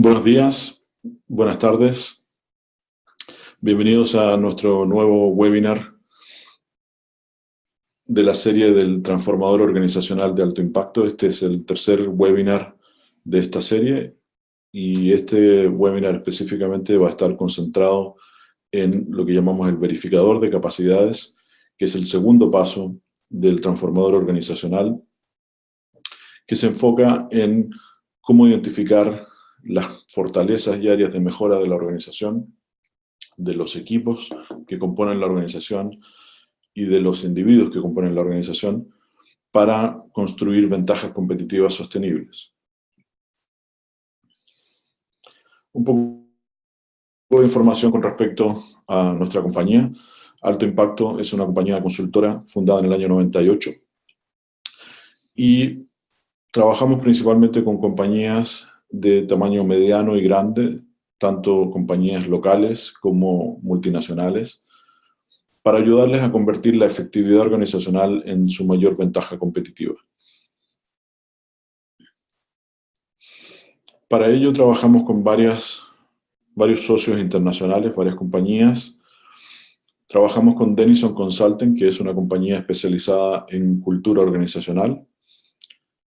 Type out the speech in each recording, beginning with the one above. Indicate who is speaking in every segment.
Speaker 1: Buenos días, buenas tardes. Bienvenidos a nuestro nuevo webinar de la serie del transformador organizacional de alto impacto. Este es el tercer webinar de esta serie y este webinar específicamente va a estar concentrado en lo que llamamos el verificador de capacidades, que es el segundo paso del transformador organizacional, que se enfoca en cómo identificar las fortalezas y áreas de mejora de la organización, de los equipos que componen la organización y de los individuos que componen la organización para construir ventajas competitivas sostenibles. Un poco de información con respecto a nuestra compañía. Alto Impacto es una compañía consultora fundada en el año 98 y trabajamos principalmente con compañías de tamaño mediano y grande, tanto compañías locales como multinacionales, para ayudarles a convertir la efectividad organizacional en su mayor ventaja competitiva. Para ello trabajamos con varios socios internacionales, varias compañías. Trabajamos con Denison Consulting, que es una compañía especializada en cultura organizacional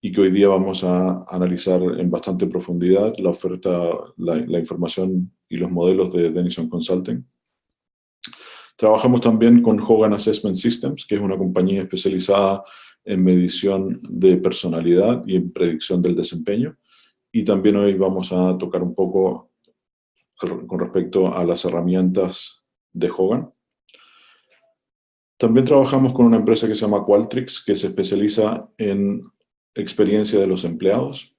Speaker 1: y que hoy día vamos a analizar en bastante profundidad la oferta, la información y los modelos de Denison Consulting. Trabajamos también con Hogan Assessment Systems, que es una compañía especializada en medición de personalidad y en predicción del desempeño. Y también hoy vamos a tocar un poco con respecto a las herramientas de Hogan. También trabajamos con una empresa que se llama Qualtrics, que se especializa en experiencia de los empleados,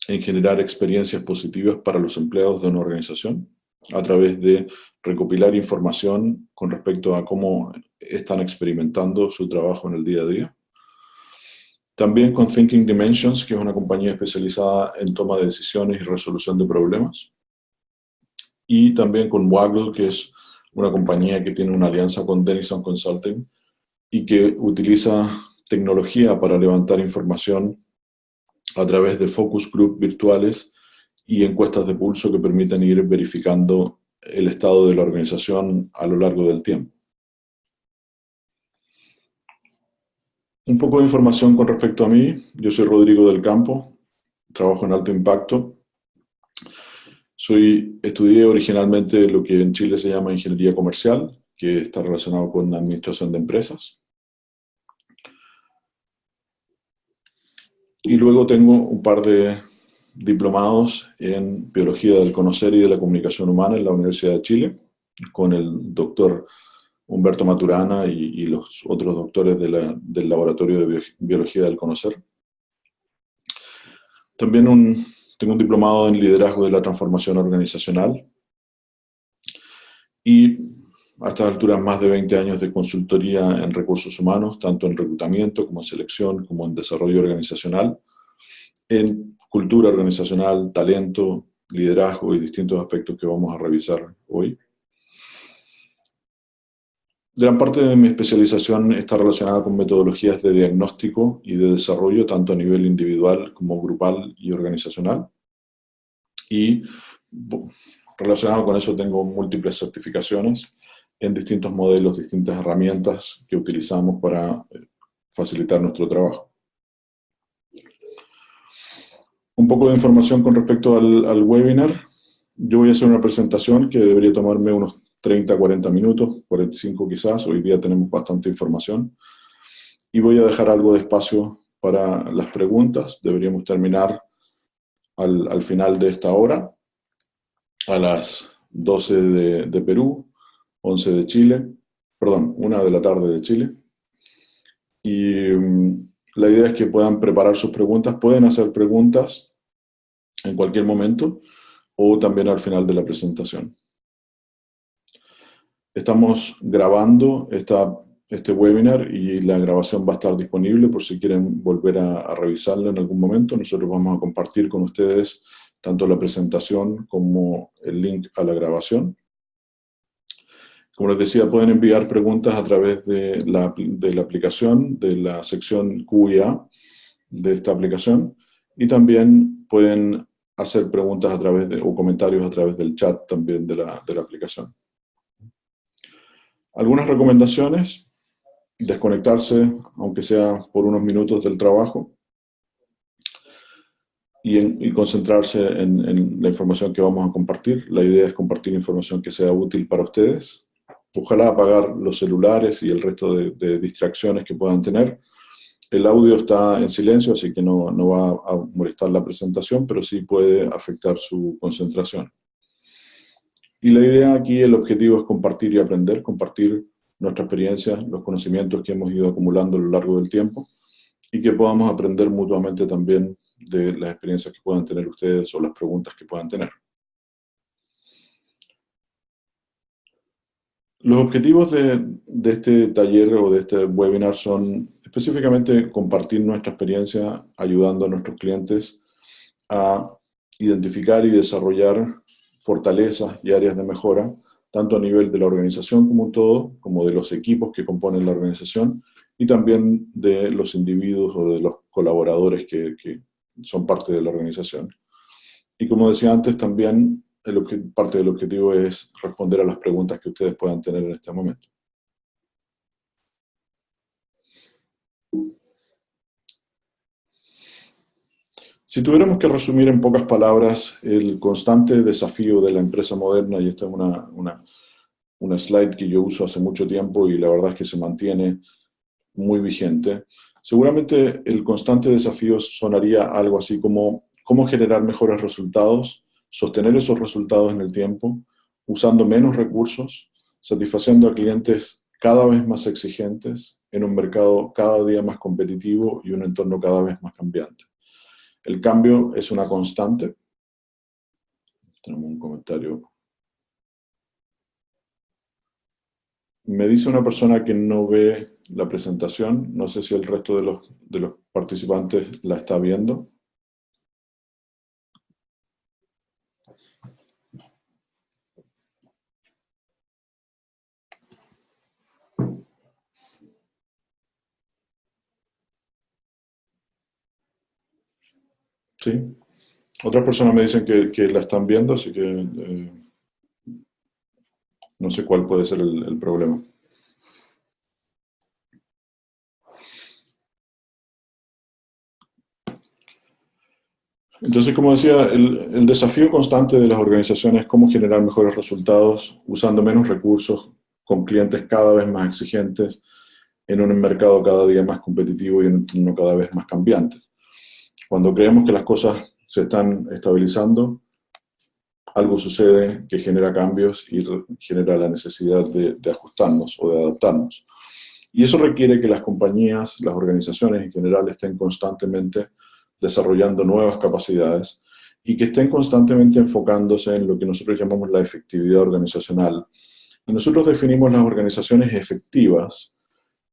Speaker 1: en generar experiencias positivas para los empleados de una organización, a través de recopilar información con respecto a cómo están experimentando su trabajo en el día a día. También con Thinking Dimensions, que es una compañía especializada en toma de decisiones y resolución de problemas. Y también con Waggle, que es una compañía que tiene una alianza con Denison Consulting y que utiliza tecnología para levantar información a través de focus group virtuales y encuestas de pulso que permiten ir verificando el estado de la organización a lo largo del tiempo. Un poco de información con respecto a mí. Yo soy Rodrigo del Campo, trabajo en Alto Impacto. Estudié originalmente lo que en Chile se llama Ingeniería Comercial, que está relacionado con la Administración de Empresas. Y luego tengo un par de diplomados en Biología del Conocer y de la Comunicación Humana en la Universidad de Chile, con el doctor Humberto Maturana y los otros doctores del Laboratorio de Biología del Conocer. También tengo un diplomado en Liderazgo de la Transformación Organizacional y a estas alturas más de 20 años de consultoría en recursos humanos, tanto en reclutamiento como en selección, como en desarrollo organizacional, en cultura organizacional, talento, liderazgo y distintos aspectos que vamos a revisar hoy. Gran parte de mi especialización está relacionada con metodologías de diagnóstico y de desarrollo, tanto a nivel individual como grupal y organizacional. Y relacionado con eso tengo múltiples certificaciones en distintos modelos, distintas herramientas que utilizamos para facilitar nuestro trabajo. Un poco de información con respecto al webinar. Yo voy a hacer una presentación que debería tomarme unos 30, 40 minutos, 45 quizás. Hoy día tenemos bastante información. Y voy a dejar algo de espacio para las preguntas. Deberíamos terminar al final de esta hora, a las 12 de Perú, 11 de Chile, perdón, 1 de la tarde de Chile. Y la idea es que puedan preparar sus preguntas. Pueden hacer preguntas en cualquier momento o también al final de la presentación. Estamos grabando este webinar y la grabación va a estar disponible por si quieren volver a revisarla en algún momento. Nosotros vamos a compartir con ustedes tanto la presentación como el link a la grabación. Como les decía, pueden enviar preguntas a través de la aplicación, de la sección Q&A de esta aplicación, y también pueden hacer preguntas a través de, o comentarios a través del chat también de la aplicación. Algunas recomendaciones: desconectarse, aunque sea por unos minutos del trabajo, y concentrarse en la información que vamos a compartir. La idea es compartir información que sea útil para ustedes. Ojalá apagar los celulares y el resto de distracciones que puedan tener. El audio está en silencio, así que no va a molestar la presentación, pero sí puede afectar su concentración. Y la idea aquí, el objetivo es compartir y aprender, compartir nuestra experiencia, los conocimientos que hemos ido acumulando a lo largo del tiempo, y que podamos aprender mutuamente también de las experiencias que puedan tener ustedes o las preguntas que puedan tener. Los objetivos de este taller o de este webinar son específicamente compartir nuestra experiencia ayudando a nuestros clientes a identificar y desarrollar fortalezas y áreas de mejora, tanto a nivel de la organización como un todo, como de los equipos que componen la organización, y también de los individuos o de los colaboradores que son parte de la organización. Y como decía antes, también parte del objetivo es responder a las preguntas que ustedes puedan tener en este momento. Si tuviéramos que resumir en pocas palabras el constante desafío de la empresa moderna, y esta es una slide que yo uso hace mucho tiempo y la verdad es que se mantiene muy vigente, seguramente el constante desafío sonaría algo así como cómo generar mejores resultados, sostener esos resultados en el tiempo, usando menos recursos, satisfaciendo a clientes cada vez más exigentes, en un mercado cada día más competitivo y un entorno cada vez más cambiante. El cambio es una constante. Tenemos un comentario. Me dice una persona que no ve la presentación. No sé si el resto de los participantes la está viendo. Sí. Otras personas me dicen que la están viendo, así que no sé cuál puede ser el problema. Entonces, como decía, el desafío constante de las organizaciones es cómo generar mejores resultados usando menos recursos, con clientes cada vez más exigentes, en un mercado cada día más competitivo y en un entorno cada vez más cambiante. Cuando creemos que las cosas se están estabilizando, algo sucede que genera cambios y genera la necesidad de ajustarnos o de adaptarnos. Y eso requiere que las compañías, las organizaciones en general, estén constantemente desarrollando nuevas capacidades y que estén constantemente enfocándose en lo que nosotros llamamos la efectividad organizacional. Y nosotros definimos las organizaciones efectivas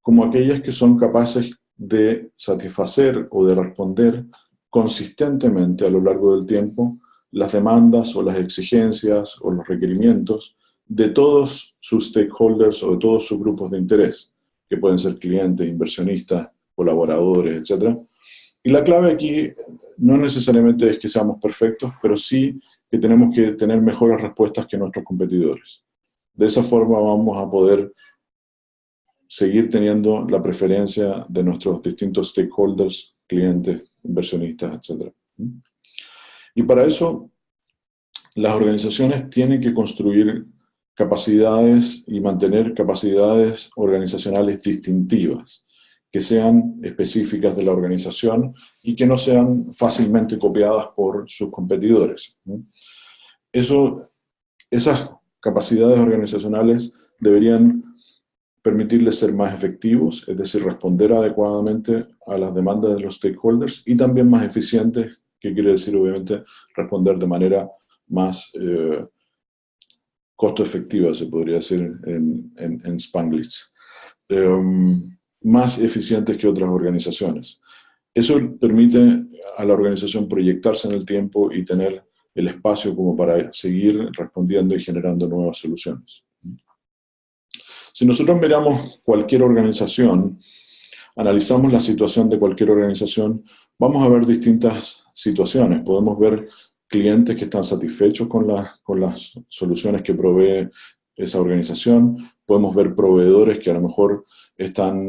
Speaker 1: como aquellas que son capaces de satisfacer o de responder consistentemente a lo largo del tiempo las demandas o las exigencias o los requerimientos de todos sus stakeholders o de todos sus grupos de interés, que pueden ser clientes, inversionistas, colaboradores, etc. Y la clave aquí no necesariamente es que seamos perfectos, pero sí que tenemos que tener mejores respuestas que nuestros competidores. De esa forma vamos a poder seguir teniendo la preferencia de nuestros distintos stakeholders, clientes, inversionistas, etc. Y para eso, las organizaciones tienen que construir capacidades y mantener capacidades organizacionales distintivas, que sean específicas de la organización y que no sean fácilmente copiadas por sus competidores. Esas capacidades organizacionales deberían permitirles ser más efectivos, es decir, responder adecuadamente a las demandas de los stakeholders, y también más eficientes, que quiere decir, obviamente, responder de manera más costo efectiva, se podría decir en Spanglish. Más eficientes que otras organizaciones. Eso permite a la organización proyectarse en el tiempo y tener el espacio como para seguir respondiendo y generando nuevas soluciones. Si nosotros miramos cualquier organización, analizamos la situación de cualquier organización, vamos a ver distintas situaciones. Podemos ver clientes que están satisfechos con las soluciones que provee esa organización. Podemos ver proveedores que a lo mejor están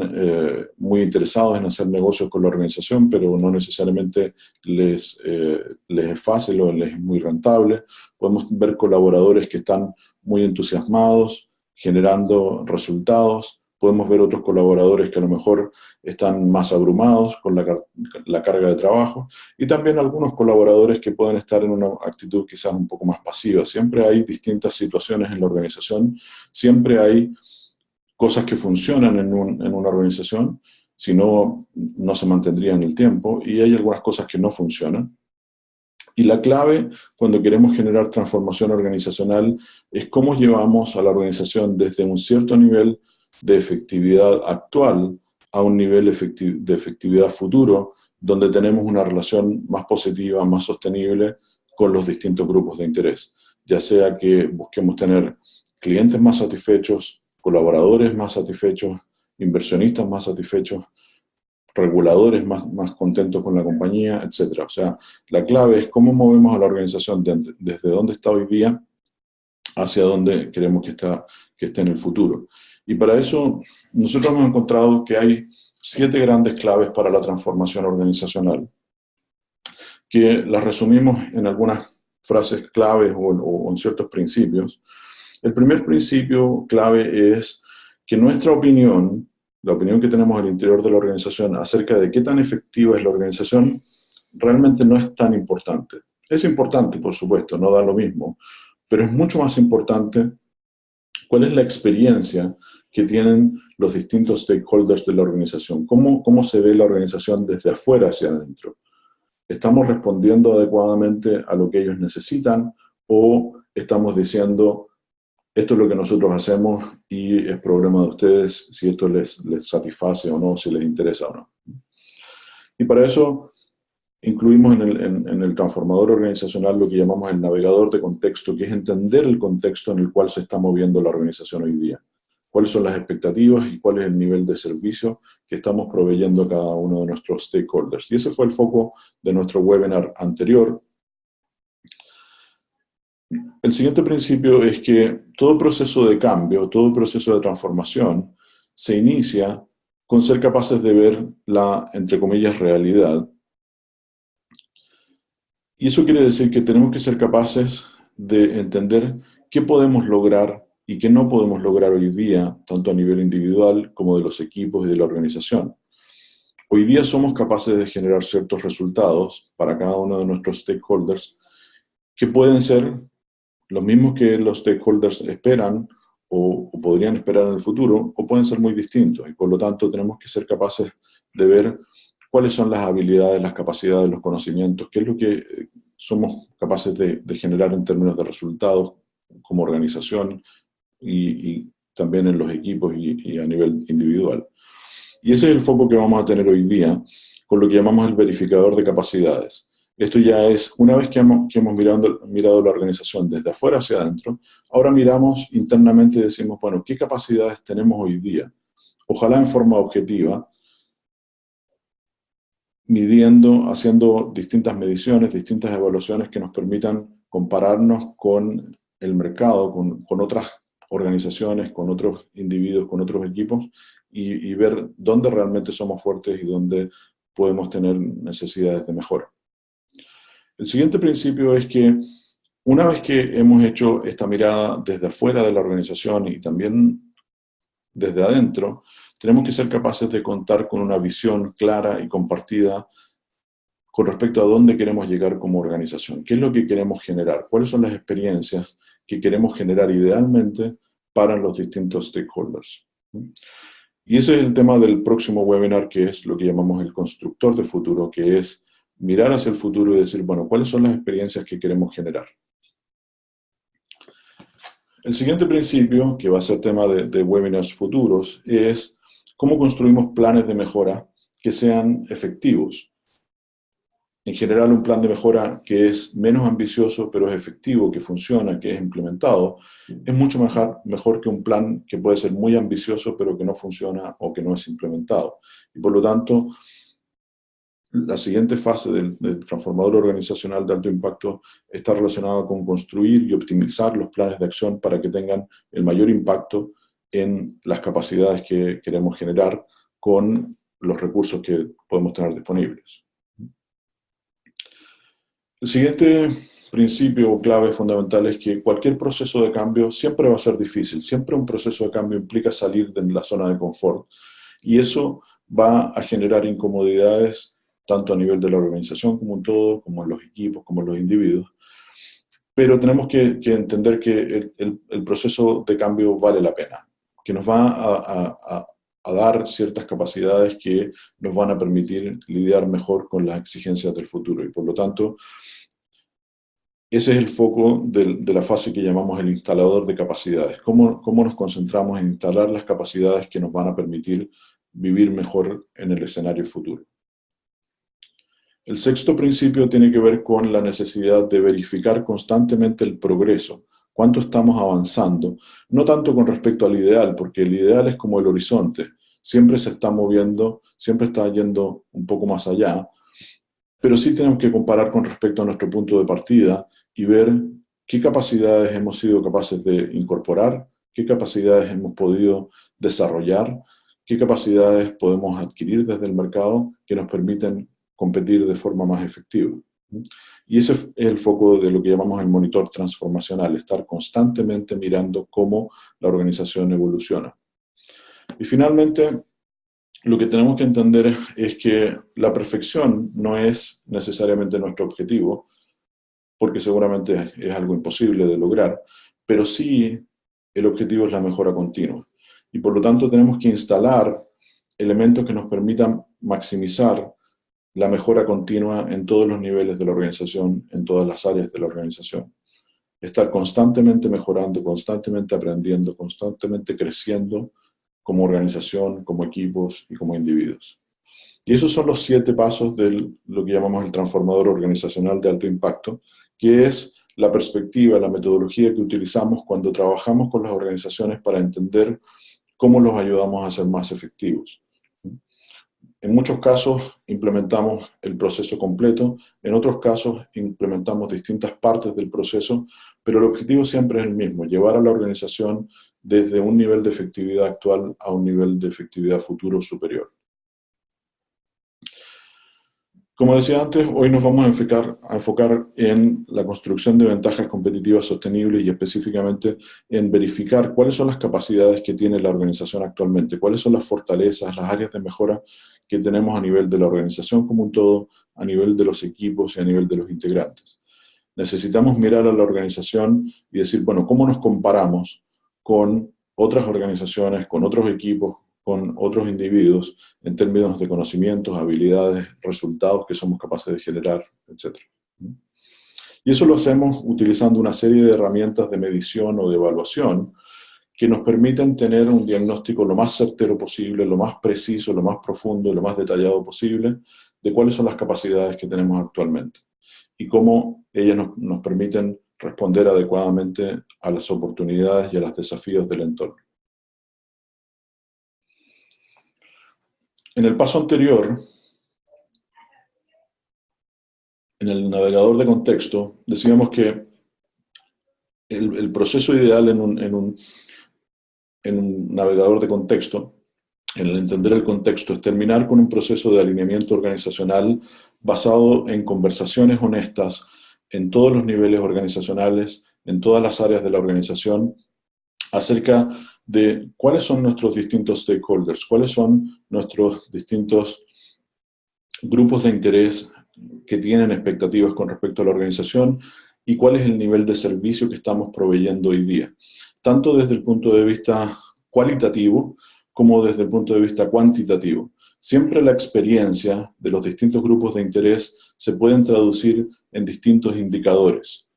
Speaker 1: muy interesados en hacer negocios con la organización, pero no necesariamente les es fácil o les es muy rentable. Podemos ver colaboradores que están muy entusiasmados, generando resultados. Podemos ver otros colaboradores que a lo mejor están más abrumados con la carga de trabajo, y también algunos colaboradores que pueden estar en una actitud quizás un poco más pasiva. Siempre hay distintas situaciones en la organización, siempre hay cosas que funcionan en una organización, si no, no se mantendría en el tiempo, y hay algunas cosas que no funcionan. Y la clave cuando queremos generar transformación organizacional es cómo llevamos a la organización desde un cierto nivel de efectividad actual a un nivel de efectividad futuro, donde tenemos una relación más positiva, más sostenible con los distintos grupos de interés. Ya sea que busquemos tener clientes más satisfechos, colaboradores más satisfechos, inversionistas más satisfechos, reguladores más contentos con la compañía, etc. O sea, la clave es cómo movemos a la organización desde donde está hoy día hacia donde queremos que esté en el futuro. Y para eso nosotros hemos encontrado que hay 7 grandes claves para la transformación organizacional, que las resumimos en algunas frases claves o en ciertos principios. El primer principio clave es que nuestra opinión, la opinión que tenemos al interior de la organización acerca de qué tan efectiva es la organización, realmente no es tan importante. Es importante, por supuesto, no da lo mismo, pero es mucho más importante cuál es la experiencia que tienen los distintos stakeholders de la organización, cómo se ve la organización desde afuera hacia adentro. ¿Estamos respondiendo adecuadamente a lo que ellos necesitan o estamos diciendo esto es lo que nosotros hacemos y es problema de ustedes si esto les satisface o no, si les interesa o no? Y para eso incluimos en el transformador organizacional lo que llamamos el navegador de contexto, que es entender el contexto en el cual se está moviendo la organización hoy día. Cuáles son las expectativas y cuál es el nivel de servicio que estamos proveyendo a cada uno de nuestros stakeholders. Y ese fue el foco de nuestro webinar anterior. El siguiente principio es que todo proceso de cambio, todo proceso de transformación se inicia con ser capaces de ver la, entre comillas, realidad. Y eso quiere decir que tenemos que ser capaces de entender qué podemos lograr y qué no podemos lograr hoy día, tanto a nivel individual como de los equipos y de la organización. Hoy día somos capaces de generar ciertos resultados para cada uno de nuestros stakeholders que pueden ser los mismos que los stakeholders esperan o podrían esperar en el futuro, o pueden ser muy distintos. Y por lo tanto tenemos que ser capaces de ver cuáles son las habilidades, las capacidades, los conocimientos, qué es lo que somos capaces de generar en términos de resultados como organización y también en los equipos y a nivel individual. Y ese es el foco que vamos a tener hoy día con lo que llamamos el verificador de capacidades. Esto ya es, una vez que hemos mirado la organización desde afuera hacia adentro, ahora miramos internamente y decimos, bueno, ¿qué capacidades tenemos hoy día? Ojalá en forma objetiva, midiendo, haciendo distintas mediciones, distintas evaluaciones que nos permitan compararnos con el mercado, con otras organizaciones, con otros individuos, con otros equipos, y ver dónde realmente somos fuertes y dónde podemos tener necesidades de mejora. El siguiente principio es que una vez que hemos hecho esta mirada desde afuera de la organización y también desde adentro, tenemos que ser capaces de contar con una visión clara y compartida con respecto a dónde queremos llegar como organización. ¿Qué es lo que queremos generar? ¿Cuáles son las experiencias que queremos generar idealmente para los distintos stakeholders? Y ese es el tema del próximo webinar, que es lo que llamamos el constructor de futuro, que es mirar hacia el futuro y decir, bueno, ¿cuáles son las experiencias que queremos generar? El siguiente principio, que va a ser tema de webinars futuros, es cómo construimos planes de mejora que sean efectivos. En general, un plan de mejora que es menos ambicioso, pero es efectivo, que funciona, que es implementado, es mucho mejor que un plan que puede ser muy ambicioso, pero que no funciona o que no es implementado. Y por lo tanto, La siguiente fase del transformador organizacional de alto impacto está relacionada con construir y optimizar los planes de acción para que tengan el mayor impacto en las capacidades que queremos generar con los recursos que podemos tener disponibles. El siguiente principio o clave fundamental es que cualquier proceso de cambio siempre va a ser difícil. Siempre un proceso de cambio implica salir de la zona de confort y eso va a generar incomodidades tanto a nivel de la organización como un todo, como en los equipos, como en los individuos. Pero tenemos que entender que el proceso de cambio vale la pena, que nos va a dar ciertas capacidades que nos van a permitir lidiar mejor con las exigencias del futuro. Y por lo tanto, ese es el foco de la fase que llamamos el instalador de capacidades. ¿Cómo nos concentramos en instalar las capacidades que nos van a permitir vivir mejor en el escenario futuro? El sexto principio tiene que ver con la necesidad de verificar constantemente el progreso, cuánto estamos avanzando, no tanto con respecto al ideal, porque el ideal es como el horizonte, siempre se está moviendo, siempre está yendo un poco más allá, pero sí tenemos que comparar con respecto a nuestro punto de partida y ver qué capacidades hemos sido capaces de incorporar, qué capacidades hemos podido desarrollar, qué capacidades podemos adquirir desde el mercado que nos permiten competir de forma más efectiva. Y ese es el foco de lo que llamamos el monitor transformacional, estar constantemente mirando cómo la organización evoluciona. Y finalmente, lo que tenemos que entender es que la perfección no es necesariamente nuestro objetivo, porque seguramente es algo imposible de lograr, pero sí el objetivo es la mejora continua. Y por lo tanto tenemos que instalar elementos que nos permitan maximizar la mejora continua en todos los niveles de la organización, en todas las áreas de la organización. Estar constantemente mejorando, constantemente aprendiendo, constantemente creciendo como organización, como equipos y como individuos. Y esos son los 7 pasos de lo que llamamos el transformador organizacional de alto impacto, que es la perspectiva, la metodología que utilizamos cuando trabajamos con las organizaciones para entender cómo los ayudamos a ser más efectivos. En muchos casos implementamos el proceso completo, en otros casos implementamos distintas partes del proceso, pero el objetivo siempre es el mismo, llevar a la organización desde un nivel de efectividad actual a un nivel de efectividad futuro superior. Como decía antes, hoy nos vamos a enfocar en la construcción de ventajas competitivas sostenibles y específicamente en verificar cuáles son las capacidades que tiene la organización actualmente, cuáles son las fortalezas, las áreas de mejora que tenemos a nivel de la organización como un todo, a nivel de los equipos y a nivel de los integrantes. Necesitamos mirar a la organización y decir, bueno, ¿cómo nos comparamos con otras organizaciones, con otros equipos, con otros individuos en términos de conocimientos, habilidades, resultados que somos capaces de generar, etc. Y eso lo hacemos utilizando una serie de herramientas de medición o de evaluación que nos permiten tener un diagnóstico lo más certero posible, lo más preciso, lo más profundo, lo más detallado posible de cuáles son las capacidades que tenemos actualmente y cómo ellas nos permiten responder adecuadamente a las oportunidades y a los desafíos del entorno. En el paso anterior, en el navegador de contexto, decíamos que el proceso ideal en un navegador de contexto, en el entender el contexto, es terminar con un proceso de alineamiento organizacional basado en conversaciones honestas en todos los niveles organizacionales, en todas las áreas de la organización, acerca de cuáles son nuestros distintos stakeholders, cuáles son nuestros distintos grupos de interés que tienen expectativas con respecto a la organización y cuál es el nivel de servicio que estamos proveyendo hoy día, tanto desde el punto de vista cualitativo como desde el punto de vista cuantitativo. Siempre la experiencia de los distintos grupos de interés se pueden traducir en distintos indicadores.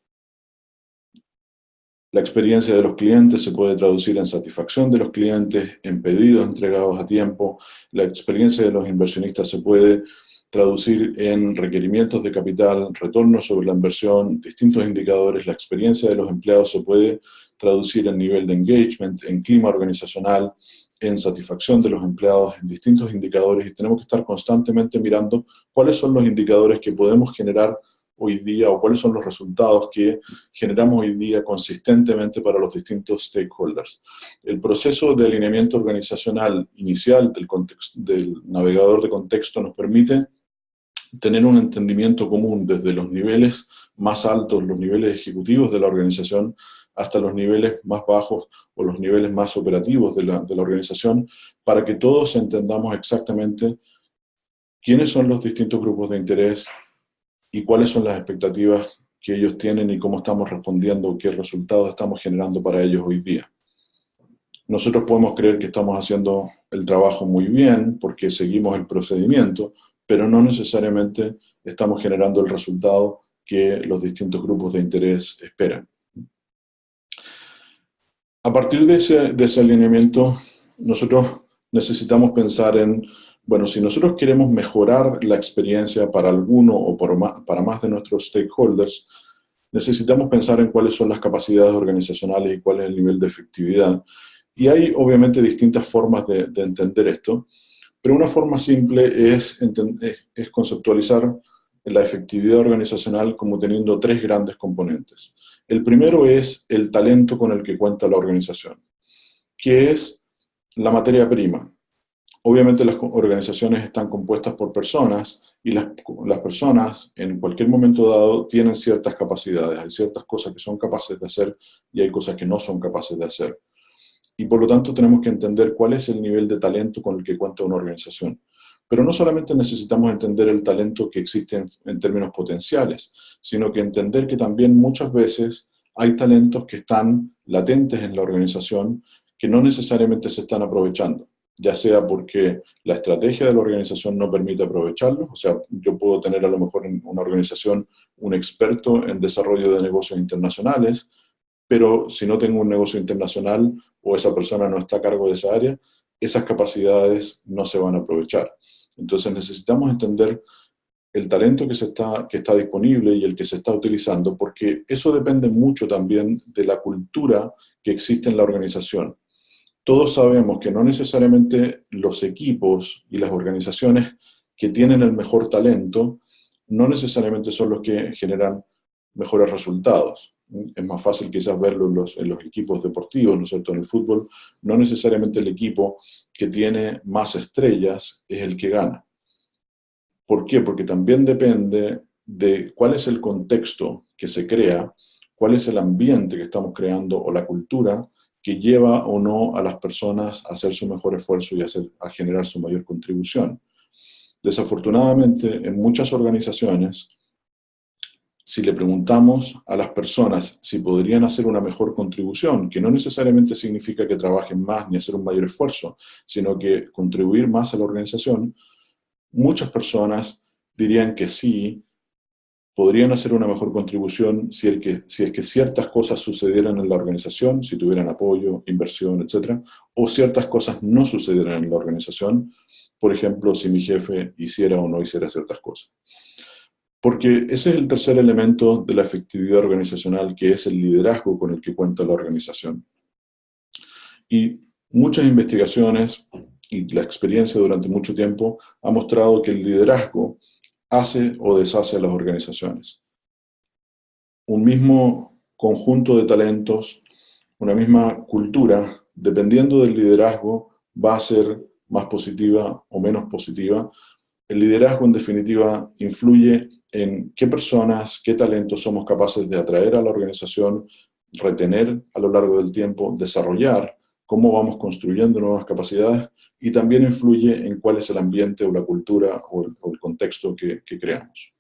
Speaker 1: La experiencia de los clientes se puede traducir en satisfacción de los clientes, en pedidos entregados a tiempo. La experiencia de los inversionistas se puede traducir en requerimientos de capital, retorno sobre la inversión, distintos indicadores. La experiencia de los empleados se puede traducir en nivel de engagement, en clima organizacional, en satisfacción de los empleados en distintos indicadores y tenemos que estar constantemente mirando cuáles son los indicadores que podemos generar hoy día o cuáles son los resultados que generamos hoy día consistentemente para los distintos stakeholders. El proceso de alineamiento organizacional inicial del navegador de contexto nos permite tener un entendimiento común desde los niveles más altos, los niveles ejecutivos de la organización, hasta los niveles más bajos o los niveles más operativos de la organización, para que todos entendamos exactamente quiénes son los distintos grupos de interés y cuáles son las expectativas que ellos tienen y cómo estamos respondiendo, qué resultados estamos generando para ellos hoy día. Nosotros podemos creer que estamos haciendo el trabajo muy bien porque seguimos el procedimiento, pero no necesariamente estamos generando el resultado que los distintos grupos de interés esperan. A partir de ese alineamiento, nosotros necesitamos pensar en, bueno, si nosotros queremos mejorar la experiencia para alguno o para más de nuestros stakeholders, necesitamos pensar en cuáles son las capacidades organizacionales y cuál es el nivel de efectividad. Y hay obviamente distintas formas de entender esto, pero una forma simple es conceptualizar la efectividad organizacional como teniendo tres grandes componentes. El primero es el talento con el que cuenta la organización, que es la materia prima. Obviamente las organizaciones están compuestas por personas y las personas en cualquier momento dado tienen ciertas capacidades. Hay ciertas cosas que son capaces de hacer y hay cosas que no son capaces de hacer. Y por lo tanto tenemos que entender cuál es el nivel de talento con el que cuenta una organización. Pero no solamente necesitamos entender el talento que existe en términos potenciales, sino que entender que también muchas veces hay talentos que están latentes en la organización que no necesariamente se están aprovechando, ya sea porque la estrategia de la organización no permite aprovecharlos, o sea, yo puedo tener a lo mejor en una organización un experto en desarrollo de negocios internacionales, pero si no tengo un negocio internacional o esa persona no está a cargo de esa área, esas capacidades no se van a aprovechar. Entonces necesitamos entender el talento que está disponible y el que se está utilizando, porque eso depende mucho también de la cultura que existe en la organización. Todos sabemos que no necesariamente los equipos y las organizaciones que tienen el mejor talento no necesariamente son los que generan mejores resultados. Es más fácil quizás verlo en los equipos deportivos, ¿no es cierto? En el fútbol, no necesariamente el equipo que tiene más estrellas es el que gana. ¿Por qué? Porque también depende de cuál es el contexto que se crea, cuál es el ambiente que estamos creando o la cultura que lleva o no a las personas a hacer su mejor esfuerzo y a generar su mayor contribución. Desafortunadamente, en muchas organizaciones, si le preguntamos a las personas si podrían hacer una mejor contribución, que no necesariamente significa que trabajen más ni hacer un mayor esfuerzo, sino que contribuir más a la organización, muchas personas dirían que sí, podrían hacer una mejor contribución si es que ciertas cosas sucedieran en la organización, si tuvieran apoyo, inversión, etc. O ciertas cosas no sucedieran en la organización, por ejemplo, si mi jefe hiciera o no hiciera ciertas cosas. Porque ese es el tercer elemento de la efectividad organizacional, que es el liderazgo con el que cuenta la organización. Y muchas investigaciones y la experiencia durante mucho tiempo ha mostrado que el liderazgo hace o deshace a las organizaciones. Un mismo conjunto de talentos, una misma cultura, dependiendo del liderazgo, va a ser más positiva o menos positiva. El liderazgo, en definitiva, influye en qué personas, qué talentos somos capaces de atraer a la organización, retener a lo largo del tiempo, desarrollar, cómo vamos construyendo nuevas capacidades y también influye en cuál es el ambiente o la cultura o el contexto que creamos.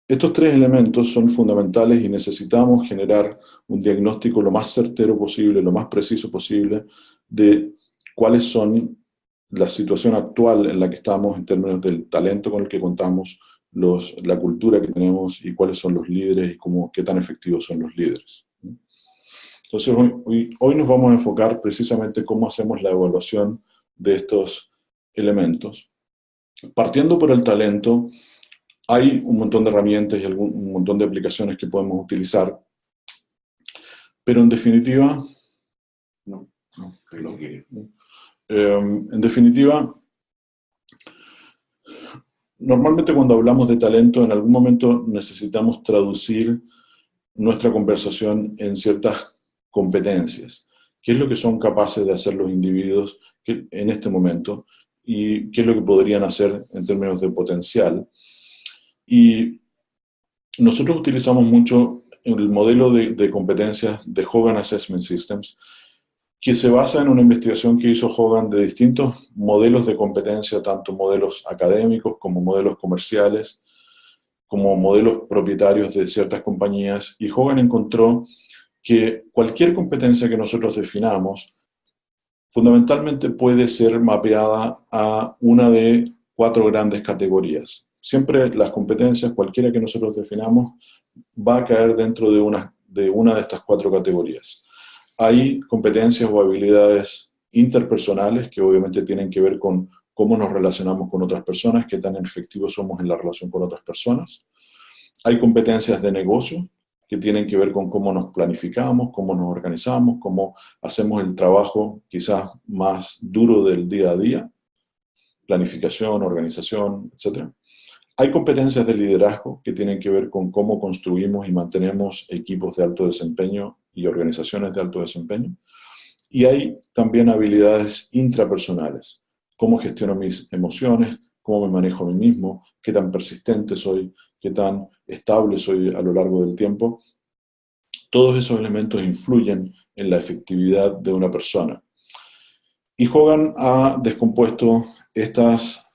Speaker 1: Estos tres elementos son fundamentales y necesitamos generar un diagnóstico lo más certero posible, lo más preciso posible de cuáles son la situación actual en la que estamos en términos del talento con el que contamos, la cultura que tenemos y cuáles son los líderes y qué tan efectivos son los líderes. Entonces, hoy nos vamos a enfocar precisamente en cómo hacemos la evaluación de estos elementos. Partiendo por el talento, hay un montón de herramientas y un montón de aplicaciones que podemos utilizar, pero en definitiva,
Speaker 2: No,
Speaker 1: No,
Speaker 2: lo que...
Speaker 1: en definitiva, normalmente cuando hablamos de talento, en algún momento necesitamos traducir nuestra conversación en ciertas competencias. ¿Qué es lo que son capaces de hacer los individuos en este momento? ¿Y qué es lo que podrían hacer en términos de potencial? Y nosotros utilizamos mucho el modelo de competencias de Hogan Assessment Systems, que se basa en una investigación que hizo Hogan de distintos modelos de competencia, tanto modelos académicos como modelos comerciales, como modelos propietarios de ciertas compañías, y Hogan encontró que cualquier competencia que nosotros definamos fundamentalmente puede ser mapeada a una de 4 grandes categorías. Siempre las competencias, cualquiera que nosotros definamos, va a caer dentro de una de estas 4 categorías. Hay competencias o habilidades interpersonales que obviamente tienen que ver con cómo nos relacionamos con otras personas, qué tan efectivos somos en la relación con otras personas. Hay competencias de negocio que tienen que ver con cómo nos planificamos, cómo nos organizamos, cómo hacemos el trabajo quizás más duro del día a día, planificación, organización, etc. Hay competencias de liderazgo que tienen que ver con cómo construimos y mantenemos equipos de alto desempeño y organizaciones de alto desempeño. Y hay también habilidades intrapersonales, cómo gestiono mis emociones, cómo me manejo a mí mismo, qué tan persistente soy, qué tan estable soy a lo largo del tiempo. Todos esos elementos influyen en la efectividad de una persona. Y Hogan ha descompuesto estas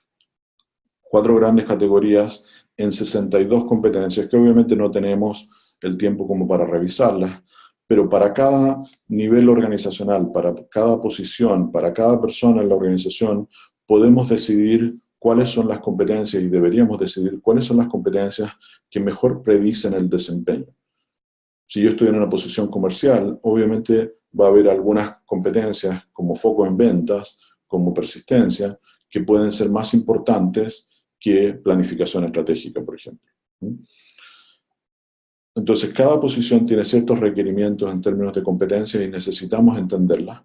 Speaker 1: 4 grandes categorías en 62 competencias, que obviamente no tenemos el tiempo como para revisarlas, pero para cada nivel organizacional, para cada posición, para cada persona en la organización, podemos decidir cuáles son las competencias y deberíamos decidir cuáles son las competencias que mejor predicen el desempeño. Si yo estoy en una posición comercial, obviamente va a haber algunas competencias como foco en ventas, como persistencia, que pueden ser más importantes que planificación estratégica, por ejemplo. Entonces, cada posición tiene ciertos requerimientos en términos de competencia y necesitamos entenderlas.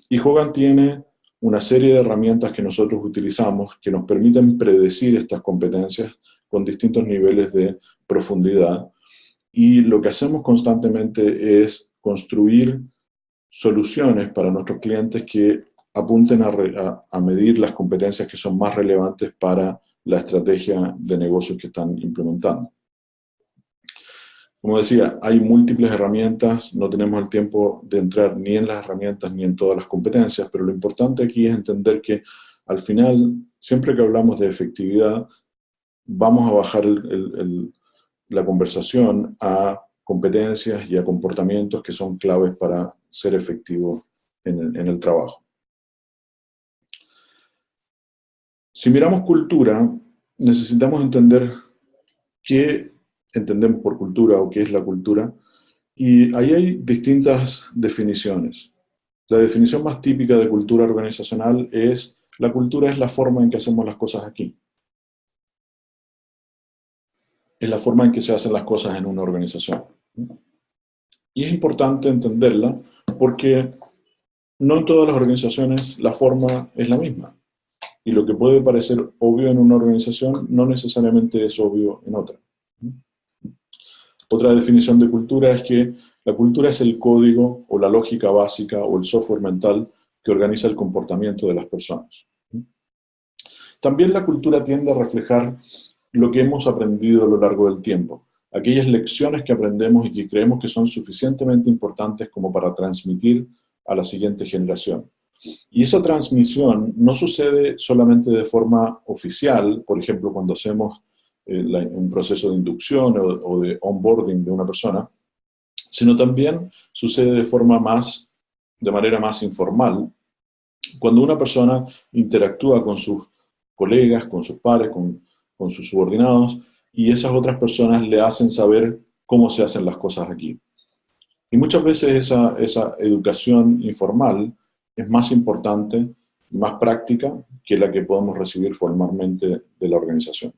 Speaker 1: Y Hogan tiene una serie de herramientas que nosotros utilizamos que nos permiten predecir estas competencias con distintos niveles de profundidad. Y lo que hacemos constantemente es construir soluciones para nuestros clientes que apunten a medir las competencias que son más relevantes para la estrategia de negocios que están implementando. Como decía, hay múltiples herramientas, no tenemos el tiempo de entrar ni en las herramientas ni en todas las competencias, pero lo importante aquí es entender que al final, siempre que hablamos de efectividad, vamos a bajar la conversación a competencias y a comportamientos que son claves para ser efectivos en el trabajo. Si miramos cultura, necesitamos entender qué entendemos por cultura o qué es la cultura, y ahí hay distintas definiciones. La definición más típica de cultura organizacional es: la cultura es la forma en que hacemos las cosas aquí. Es la forma en que se hacen las cosas en una organización. Y es importante entenderla porque no en todas las organizaciones la forma es la misma. Y lo que puede parecer obvio en una organización no necesariamente es obvio en otra. Otra definición de cultura es que la cultura es el código o la lógica básica o el software mental que organiza el comportamiento de las personas. También la cultura tiende a reflejar lo que hemos aprendido a lo largo del tiempo, aquellas lecciones que aprendemos y que creemos que son suficientemente importantes como para transmitir a la siguiente generación. Y esa transmisión no sucede solamente de forma oficial, por ejemplo, cuando hacemos un proceso de inducción o de onboarding de una persona, sino también sucede de manera más informal, cuando una persona interactúa con sus colegas, con sus pares, con sus subordinados, y esas otras personas le hacen saber cómo se hacen las cosas aquí. Y muchas veces esa educación informal es más importante y más práctica que la que podemos recibir formalmente de la organización.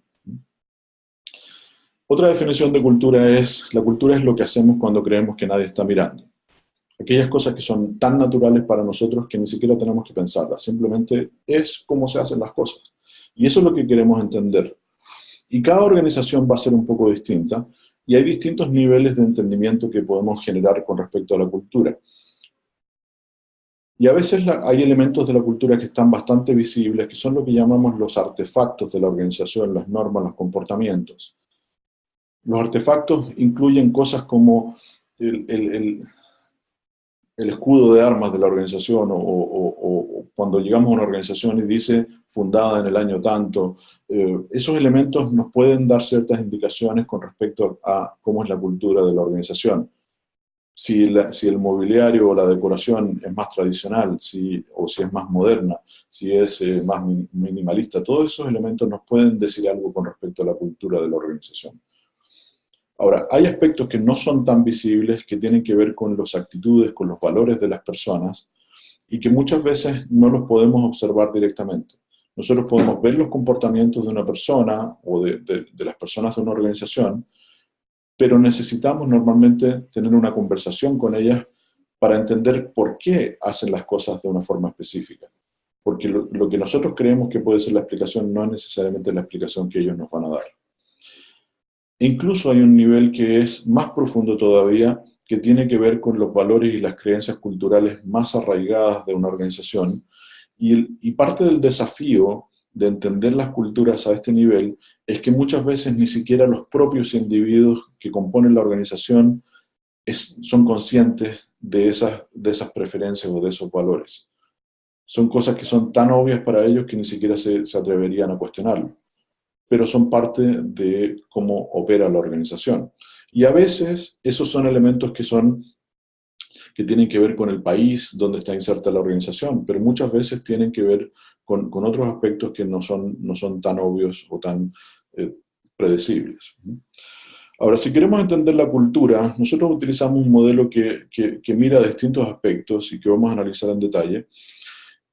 Speaker 1: Otra definición de cultura es: la cultura es lo que hacemos cuando creemos que nadie está mirando. aquellas cosas que son tan naturales para nosotros que ni siquiera tenemos que pensarlas, simplemente es como se hacen las cosas. Y eso es lo que queremos entender. Y cada organización va a ser un poco distinta, y hay distintos niveles de entendimiento que podemos generar con respecto a la cultura. Y a veces hay elementos de la cultura que están bastante visibles, que son lo que llamamos los artefactos de la organización, las normas, los comportamientos. Los artefactos incluyen cosas como el, el- el- el escudo de armas de la organización, o cuando llegamos a una organización y dice fundada en el año tanto. Esos elementos nos pueden dar ciertas indicaciones con respecto a cómo es la cultura de la organización. Si el mobiliario o la decoración es más tradicional, o si es más moderna, si es más minimalista, todos esos elementos nos pueden decir algo con respecto a la cultura de la organización. Ahora, hay aspectos que no son tan visibles, que tienen que ver con las actitudes, con los valores de las personas, y que muchas veces no los podemos observar directamente. Nosotros podemos ver los comportamientos de una persona o de las personas de una organización, pero necesitamos normalmente tener una conversación con ellas para entender por qué hacen las cosas de una forma específica. Porque lo que nosotros creemos que puede ser la explicación no es necesariamente la explicación que ellos nos van a dar. Incluso hay un nivel que es más profundo todavía, que tiene que ver con los valores y las creencias culturales más arraigadas de una organización. Y parte del desafío de entender las culturas a este nivel es que muchas veces ni siquiera los propios individuos que componen la organización son conscientes de esas preferencias o de esos valores. Son cosas que son tan obvias para ellos que ni siquiera se atreverían a cuestionarlo, pero son parte de cómo opera la organización. Y a veces esos son elementos que tienen que ver con el país donde está inserta la organización, pero muchas veces tienen que ver con otros aspectos que no son tan obvios o tan eh, predecibles. Ahora, si queremos entender la cultura, nosotros utilizamos un modelo que mira distintos aspectos y que vamos a analizar en detalle.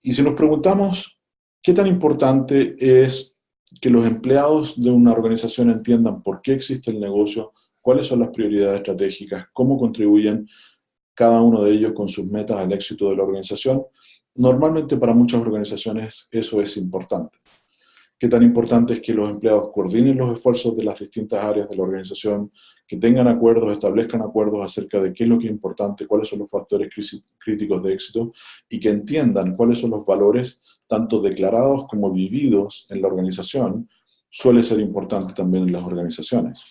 Speaker 1: Y si nos preguntamos qué tan importante es que los empleados de una organización entiendan por qué existe el negocio, cuáles son las prioridades estratégicas, cómo contribuyen cada uno de ellos con sus metas al éxito de la organización, normalmente para muchas organizaciones eso es importante. Qué tan importante es que los empleados coordinen los esfuerzos de las distintas áreas de la organización, que tengan acuerdos, establezcan acuerdos acerca de qué es lo que es importante, cuáles son los factores críticos de éxito, y que entiendan cuáles son los valores, tanto declarados como vividos en la organización, suele ser importante también en las organizaciones.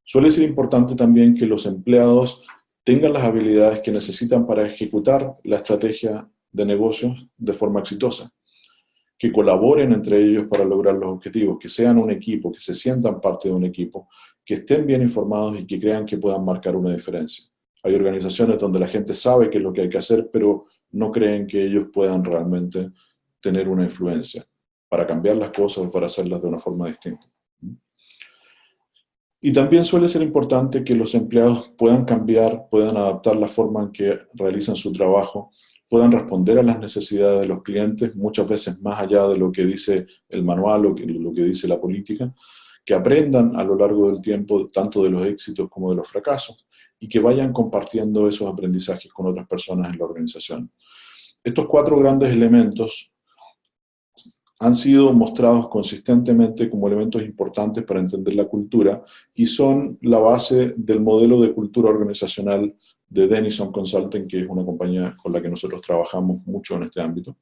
Speaker 1: Suele ser importante también que los empleados tengan las habilidades que necesitan para ejecutar la estrategia de negocios de forma exitosa, que colaboren entre ellos para lograr los objetivos, que sean un equipo, que se sientan parte de un equipo, que estén bien informados y que crean que puedan marcar una diferencia. Hay organizaciones donde la gente sabe qué es lo que hay que hacer, pero no creen que ellos puedan realmente tener una influencia para cambiar las cosas o para hacerlas de una forma distinta. Y también suele ser importante que los empleados puedan cambiar, puedan adaptar la forma en que realizan su trabajo, puedan responder a las necesidades de los clientes, muchas veces más allá de lo que dice el manual o lo que dice la política, que aprendan a lo largo del tiempo tanto de los éxitos como de los fracasos y que vayan compartiendo esos aprendizajes con otras personas en la organización. Estos cuatro grandes elementos han sido mostrados consistentemente como elementos importantes para entender la cultura y son la base del modelo de cultura organizacional de Denison Consulting, que es una compañía con la que nosotros trabajamos mucho en este ámbito.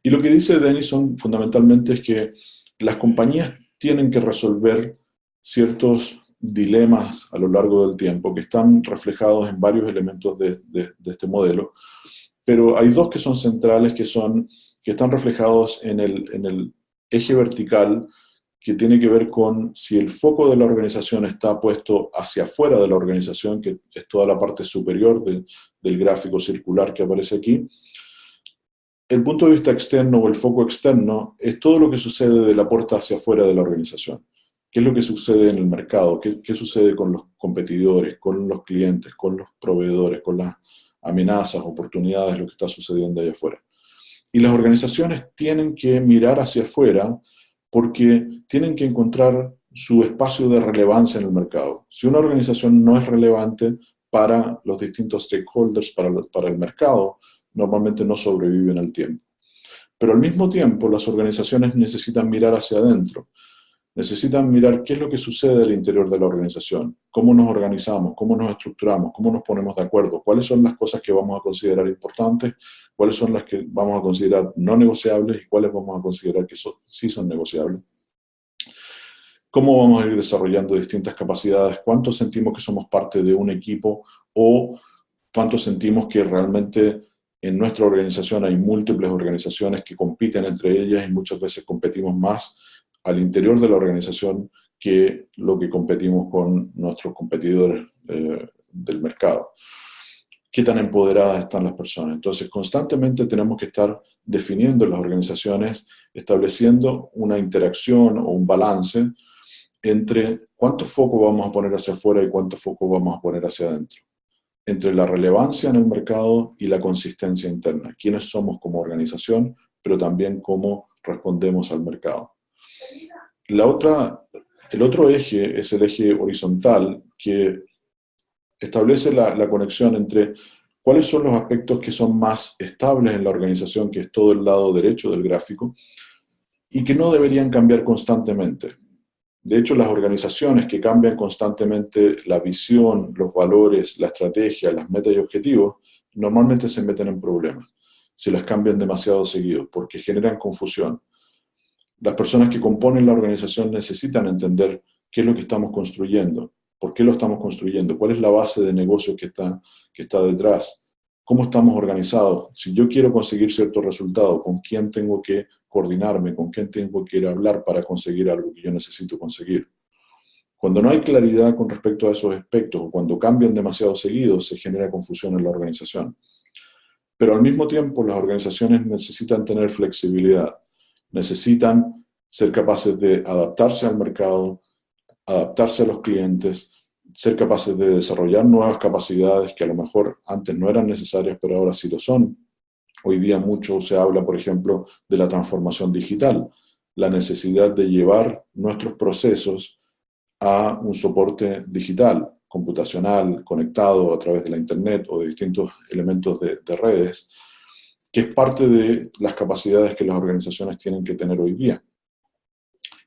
Speaker 1: Y lo que dice Denison fundamentalmente es que las compañías tienen que resolver ciertos dilemas a lo largo del tiempo que están reflejados en varios elementos de este modelo, pero hay dos que son centrales, que están reflejados en el eje vertical, que tiene que ver con si el foco de la organización está puesto hacia afuera de la organización, que es toda la parte superior del gráfico circular que aparece aquí. El punto de vista externo o el foco externo es todo lo que sucede de la puerta hacia afuera de la organización. ¿Qué es lo que sucede en el mercado? ¿Qué sucede con los competidores, con los clientes, con los proveedores, con las amenazas, oportunidades, lo que está sucediendo allá afuera? Y las organizaciones tienen que mirar hacia afuera porque tienen que encontrar su espacio de relevancia en el mercado. Si una organización no es relevante para los distintos stakeholders, para el mercado, normalmente no sobreviven al tiempo. Pero al mismo tiempo, las organizaciones necesitan mirar hacia adentro. Necesitan mirar qué es lo que sucede al interior de la organización, cómo nos organizamos, cómo nos estructuramos, cómo nos ponemos de acuerdo, cuáles son las cosas que vamos a considerar importantes, cuáles son las que vamos a considerar no negociables y cuáles vamos a considerar que sí son negociables. Cómo vamos a ir desarrollando distintas capacidades, cuánto sentimos que somos parte de un equipo o cuánto sentimos que realmente en nuestra organización hay múltiples organizaciones que compiten entre ellas y muchas veces competimos más al interior de la organización que lo que competimos con nuestros competidores del mercado. ¿Qué tan empoderadas están las personas? Entonces, constantemente tenemos que estar definiendo en las organizaciones, estableciendo una interacción o un balance entre cuánto foco vamos a poner hacia afuera y cuánto foco vamos a poner hacia adentro, entre la relevancia en el mercado y la consistencia interna, quiénes somos como organización, pero también cómo respondemos al mercado. El otro eje es el eje horizontal, que establece la conexión entre cuáles son los aspectos que son más estables en la organización, que es todo el lado derecho del gráfico, y que no deberían cambiar constantemente. De hecho, las organizaciones que cambian constantemente la visión, los valores, la estrategia, las metas y objetivos, normalmente se meten en problemas si las cambian demasiado seguido, porque generan confusión. Las personas que componen la organización necesitan entender qué es lo que estamos construyendo, por qué lo estamos construyendo, cuál es la base de negocio que está detrás, cómo estamos organizados. Si yo quiero conseguir cierto resultado, ¿con quién tengo que coordinarme? ¿Con quién tengo que ir a hablar para conseguir algo que yo necesito conseguir? Cuando no hay claridad con respecto a esos aspectos o cuando cambian demasiado seguido, se genera confusión en la organización. Pero al mismo tiempo, las organizaciones necesitan tener flexibilidad, necesitan ser capaces de adaptarse al mercado, adaptarse a los clientes, ser capaces de desarrollar nuevas capacidades que a lo mejor antes no eran necesarias, pero ahora sí lo son. Hoy día mucho se habla, por ejemplo, de la transformación digital, la necesidad de llevar nuestros procesos a un soporte digital, computacional, conectado a través de la Internet o de distintos elementos de redes, que es parte de las capacidades que las organizaciones tienen que tener hoy día,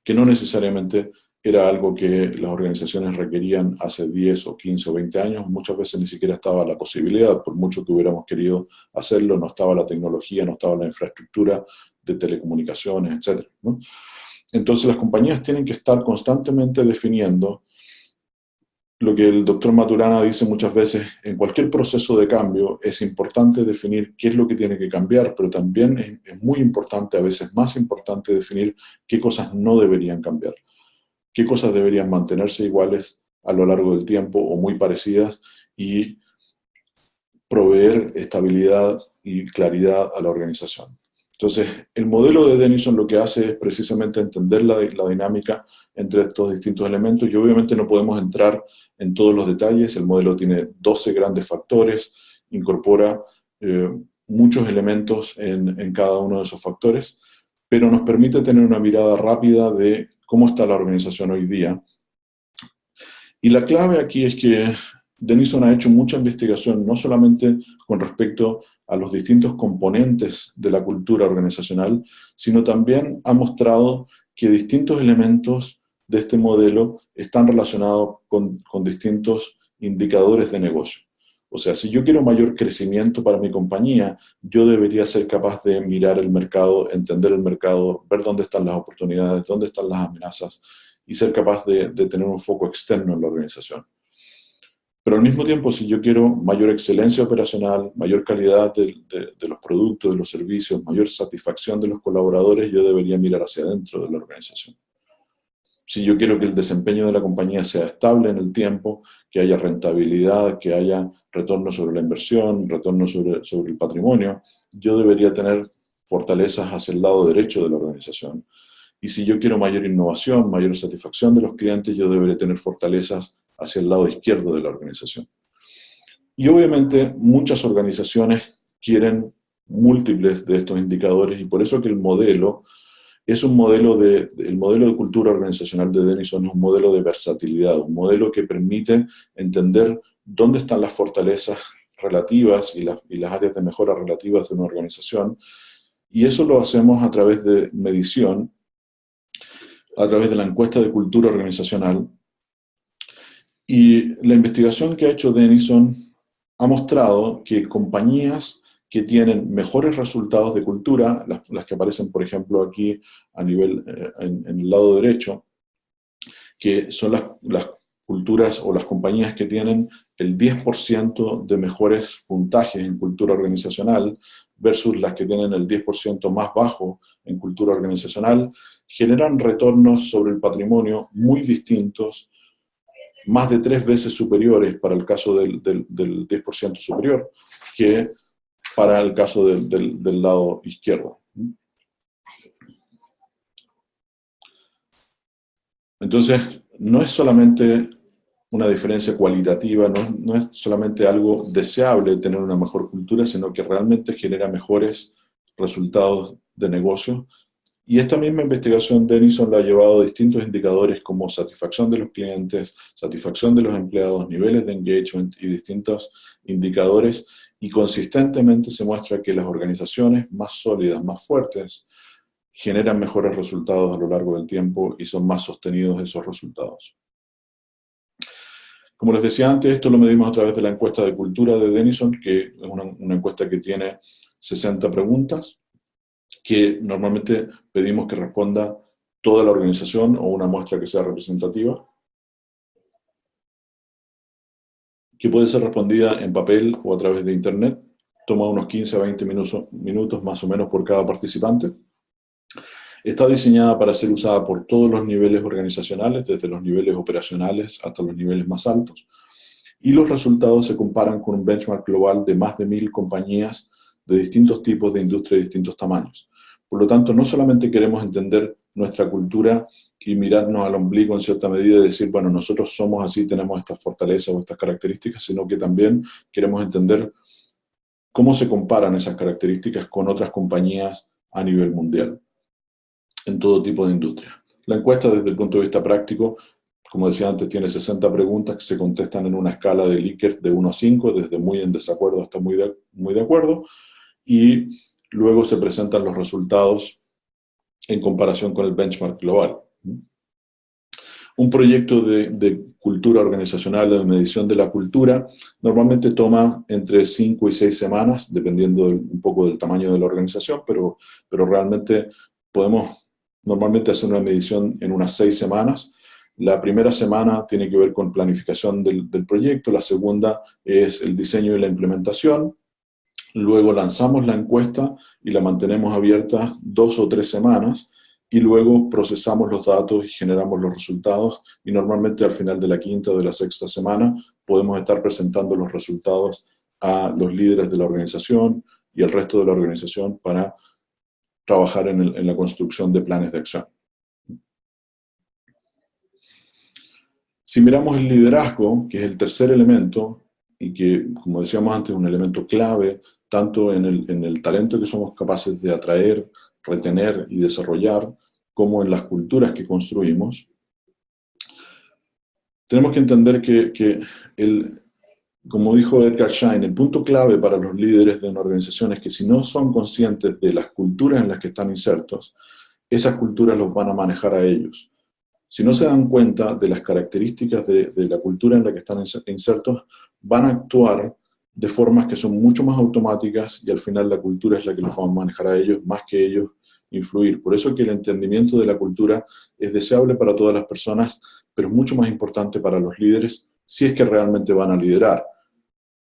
Speaker 1: que no necesariamente era algo que las organizaciones requerían hace 10 o 15 o 20 años, muchas veces ni siquiera estaba la posibilidad, por mucho que hubiéramos querido hacerlo, no estaba la tecnología, no estaba la infraestructura de telecomunicaciones, etc., ¿no? Entonces las compañías tienen que estar constantemente definiendo lo que el doctor Maturana dice muchas veces: en cualquier proceso de cambio es importante definir qué es lo que tiene que cambiar, pero también es muy importante, a veces más importante, definir qué cosas no deberían cambiar, qué cosas deberían mantenerse iguales a lo largo del tiempo o muy parecidas y proveer estabilidad y claridad a la organización. Entonces, el modelo de Denison lo que hace es precisamente entender la dinámica entre estos distintos elementos y obviamente no podemos entrar en todos los detalles. El modelo tiene 12 grandes factores, incorpora muchos elementos en cada uno de esos factores, pero nos permite tener una mirada rápida de cómo está la organización hoy día. Y la clave aquí es que Denison ha hecho mucha investigación, no solamente con respecto a los distintos componentes de la cultura organizacional, sino también ha mostrado que distintos elementos de este modelo están relacionados con distintos indicadores de negocio. O sea, si yo quiero mayor crecimiento para mi compañía, yo debería ser capaz de mirar el mercado, entender el mercado, ver dónde están las oportunidades, dónde están las amenazas y ser capaz de tener un foco externo en la organización. Pero al mismo tiempo, si yo quiero mayor excelencia operacional, mayor calidad de los productos, de los servicios, mayor satisfacción de los colaboradores, yo debería mirar hacia adentro de la organización. Si yo quiero que el desempeño de la compañía sea estable en el tiempo, que haya rentabilidad, que haya retorno sobre la inversión, retorno sobre el patrimonio, yo debería tener fortalezas hacia el lado derecho de la organización. Y si yo quiero mayor innovación, mayor satisfacción de los clientes, yo debería tener fortalezas hacia el lado izquierdo de la organización. Y obviamente muchas organizaciones quieren múltiples de estos indicadores y por eso que el modelo es el modelo de cultura organizacional de Denison es un modelo de versatilidad, un modelo que permite entender dónde están las fortalezas relativas y las áreas de mejora relativas de una organización, y eso lo hacemos a través de medición, a través de la encuesta de cultura organizacional. Y la investigación que ha hecho Denison ha mostrado que compañías que tienen mejores resultados de cultura, las que aparecen, por ejemplo, aquí a nivel, en el lado derecho, que son las culturas o las compañías que tienen el 10% de mejores puntajes en cultura organizacional versus las que tienen el 10% más bajo en cultura organizacional, generan retornos sobre el patrimonio muy distintos, más de 3 veces superiores para el caso del 10% superior que para el caso del lado izquierdo. Entonces, no es solamente una diferencia cualitativa, no es solamente algo deseable tener una mejor cultura, sino que realmente genera mejores resultados de negocio. Y esta misma investigación Denison la ha llevado a distintos indicadores como satisfacción de los clientes, satisfacción de los empleados, niveles de engagement y distintos indicadores, y consistentemente se muestra que las organizaciones más sólidas, más fuertes, generan mejores resultados a lo largo del tiempo y son más sostenidos esos resultados. Como les decía antes, esto lo medimos a través de la encuesta de cultura de Denison, que es una encuesta que tiene 60 preguntas, que normalmente pedimos que responda toda la organización o una muestra que sea representativa, que puede ser respondida en papel o a través de internet. Toma unos 15 a 20 minutos más o menos por cada participante. Está diseñada para ser usada por todos los niveles organizacionales, desde los niveles operacionales hasta los niveles más altos. Y los resultados se comparan con un benchmark global de más de 1000 compañías de distintos tipos de industria y distintos tamaños. Por lo tanto, no solamente queremos entender nuestra cultura y mirarnos al ombligo en cierta medida y decir, bueno, nosotros somos así, tenemos estas fortalezas o estas características, sino que también queremos entender cómo se comparan esas características con otras compañías a nivel mundial, en todo tipo de industria. La encuesta, desde el punto de vista práctico, como decía antes, tiene 60 preguntas que se contestan en una escala de Likert de 1 a 5, desde muy en desacuerdo hasta muy de acuerdo, y luego se presentan los resultados en comparación con el benchmark global. Un proyecto de cultura organizacional, de medición de la cultura, normalmente toma entre 5 y 6 semanas, dependiendo un poco del tamaño de la organización, pero realmente podemos normalmente hacer una medición en unas 6 semanas. La primera semana tiene que ver con planificación del proyecto, la segunda es el diseño y la implementación. Luego lanzamos la encuesta y la mantenemos abierta 2 o 3 semanas y luego procesamos los datos y generamos los resultados, y normalmente al final de la quinta o de la sexta semana podemos estar presentando los resultados a los líderes de la organización y al resto de la organización para trabajar en la construcción de planes de acción. Si miramos el liderazgo, que es el tercer elemento, y que, como decíamos antes, es un elemento clave, tanto en el talento que somos capaces de atraer, retener y desarrollar, como en las culturas que construimos, tenemos que entender que como dijo Edgar Schein, el punto clave para los líderes de una organización es que si no son conscientes de las culturas en las que están insertos, esas culturas los van a manejar a ellos. Si no se dan cuenta de las características de la cultura en la que están insertos, van a actuar de formas que son mucho más automáticas y al final la cultura es la que los va a manejar a ellos más que ellos influir. Por eso que el entendimiento de la cultura es deseable para todas las personas, pero es mucho más importante para los líderes si es que realmente van a liderar.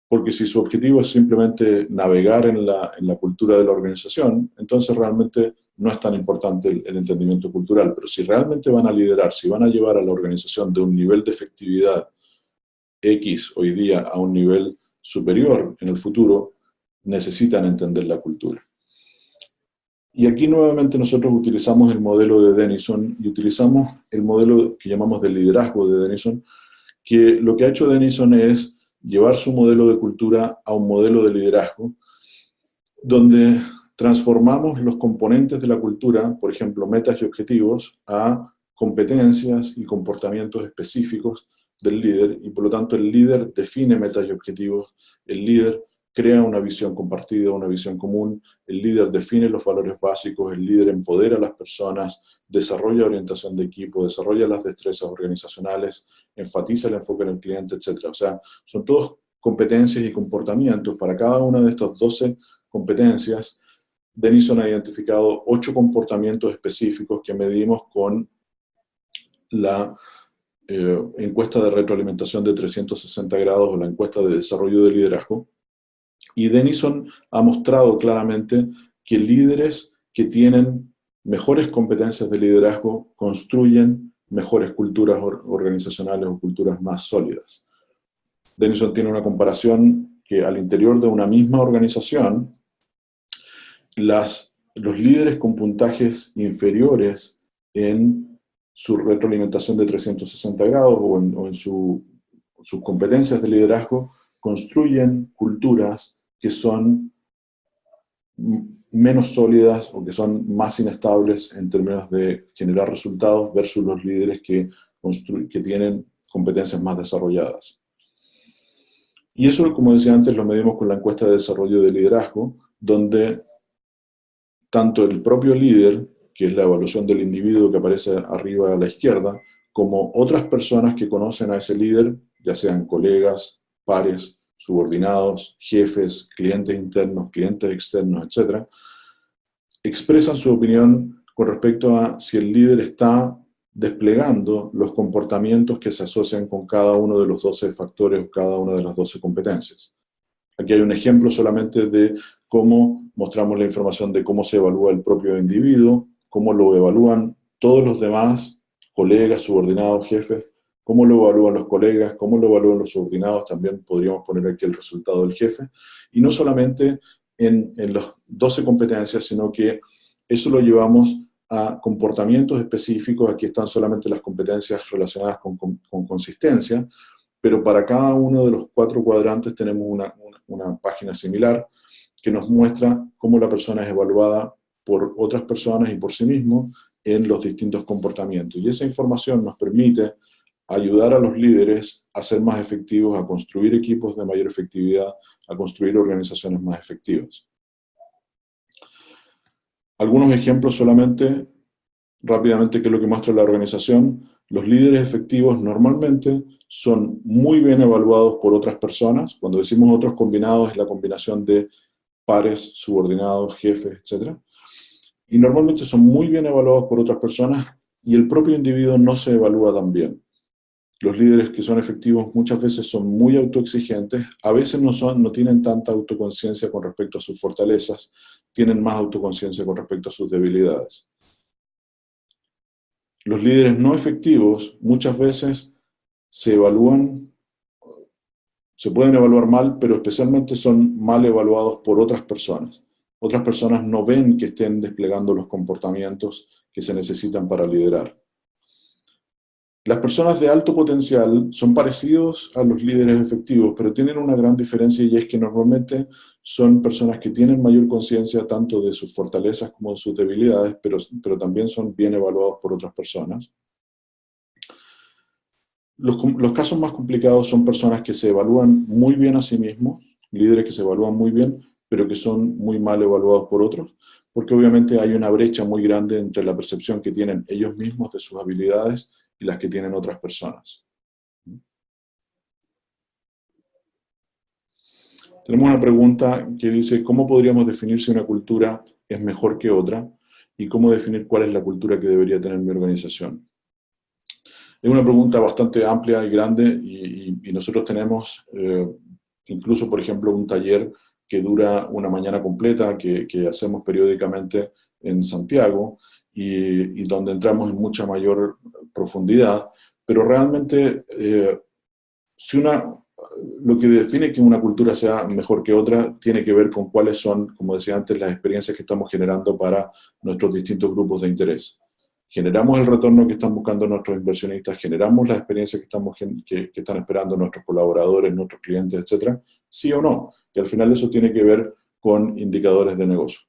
Speaker 1: Porque si su objetivo es simplemente navegar en la cultura de la organización, entonces realmente no es tan importante el entendimiento cultural. Pero si realmente van a liderar, si van a llevar a la organización de un nivel de efectividad X hoy día a un nivel superior en el futuro, necesitan entender la cultura. Y aquí nuevamente nosotros utilizamos el modelo de Denison y utilizamos el modelo que llamamos de liderazgo de Denison, que lo que ha hecho Denison es llevar su modelo de cultura a un modelo de liderazgo, donde transformamos los componentes de la cultura, por ejemplo, metas y objetivos, a competencias y comportamientos específicos del líder, y por lo tanto el líder define metas y objetivos, el líder crea una visión compartida, una visión común, el líder define los valores básicos, el líder empodera a las personas, desarrolla orientación de equipo, desarrolla las destrezas organizacionales, enfatiza el enfoque en el cliente, etc. O sea, son todos competencias y comportamientos. Para cada una de estas 12 competencias, Denison ha identificado 8 comportamientos específicos que medimos con la encuesta de retroalimentación de 360 grados o la encuesta de desarrollo de liderazgo. Y Denison ha mostrado claramente que líderes que tienen mejores competencias de liderazgo construyen mejores culturas organizacionales o culturas más sólidas. Denison tiene una comparación que al interior de una misma organización, los líderes con puntajes inferiores en su retroalimentación de 360 grados o en sus competencias de liderazgo construyen culturas que son menos sólidas o que son más inestables en términos de generar resultados versus los líderes que tienen competencias más desarrolladas. Y eso, como decía antes, lo medimos con la encuesta de desarrollo de liderazgo, donde tanto el propio líder, que es la evaluación del individuo que aparece arriba a la izquierda, como otras personas que conocen a ese líder, ya sean colegas, pares, subordinados, jefes, clientes internos, clientes externos, etc., expresan su opinión con respecto a si el líder está desplegando los comportamientos que se asocian con cada uno de los 12 factores o cada una de las 12 competencias. Aquí hay un ejemplo solamente de cómo mostramos la información de cómo se evalúa el propio individuo, cómo lo evalúan todos los demás, colegas, subordinados, jefes, cómo lo evalúan los colegas, cómo lo evalúan los subordinados, también podríamos poner aquí el resultado del jefe, y no solamente en las 12 competencias, sino que eso lo llevamos a comportamientos específicos. Aquí están solamente las competencias relacionadas con consistencia, pero para cada uno de los 4 cuadrantes tenemos una página similar que nos muestra cómo la persona es evaluada por otras personas y por sí mismo en los distintos comportamientos. Y esa información nos permite ayudar a los líderes a ser más efectivos, a construir equipos de mayor efectividad, a construir organizaciones más efectivas. Algunos ejemplos solamente, rápidamente, que es lo que muestra la organización. Los líderes efectivos normalmente son muy bien evaluados por otras personas. Cuando decimos otros combinados, es la combinación de pares, subordinados, jefes, etc. Y normalmente son muy bien evaluados por otras personas y el propio individuo no se evalúa tan bien. Los líderes que son efectivos muchas veces son muy autoexigentes, a veces no tienen tanta autoconciencia con respecto a sus fortalezas, tienen más autoconciencia con respecto a sus debilidades. Los líderes no efectivos muchas veces se pueden evaluar mal, pero especialmente son mal evaluados por otras personas. Otras personas no ven que estén desplegando los comportamientos que se necesitan para liderar. Las personas de alto potencial son parecidos a los líderes efectivos, pero tienen una gran diferencia, y es que normalmente son personas que tienen mayor conciencia tanto de sus fortalezas como de sus debilidades, pero también son bien evaluados por otras personas. Los casos más complicados son personas que se evalúan muy bien a sí mismos, líderes que se evalúan muy bien, pero que son muy mal evaluados por otros, porque obviamente hay una brecha muy grande entre la percepción que tienen ellos mismos de sus habilidades y las que tienen otras personas. Tenemos una pregunta que dice, ¿cómo podríamos definir si una cultura es mejor que otra? Y cómo definir cuál es la cultura que debería tener mi organización. Es una pregunta bastante amplia y grande, y nosotros tenemos incluso, por ejemplo, un taller que dura una mañana completa, que hacemos periódicamente en Santiago, y donde entramos en mucha mayor profundidad, pero realmente lo que define que una cultura sea mejor que otra tiene que ver con cuáles son, como decía antes, las experiencias que estamos generando para nuestros distintos grupos de interés. Generamos el retorno que están buscando nuestros inversionistas, generamos las experiencias que están esperando nuestros colaboradores, nuestros clientes, etcétera, sí o no. Y al final eso tiene que ver con indicadores de negocio.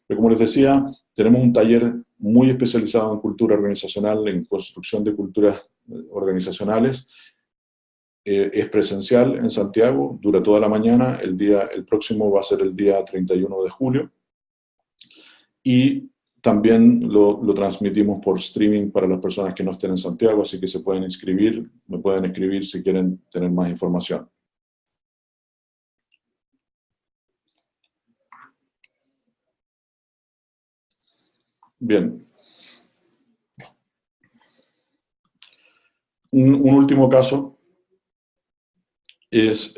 Speaker 1: Pero como les decía, tenemos un taller muy especializado en cultura organizacional, en construcción de culturas organizacionales, Es presencial en Santiago, dura toda la mañana, el próximo va a ser el día 31 de julio, y también lo transmitimos por streaming para las personas que no estén en Santiago, así que se pueden inscribir, me pueden escribir si quieren tener más información. Bien. Un último caso es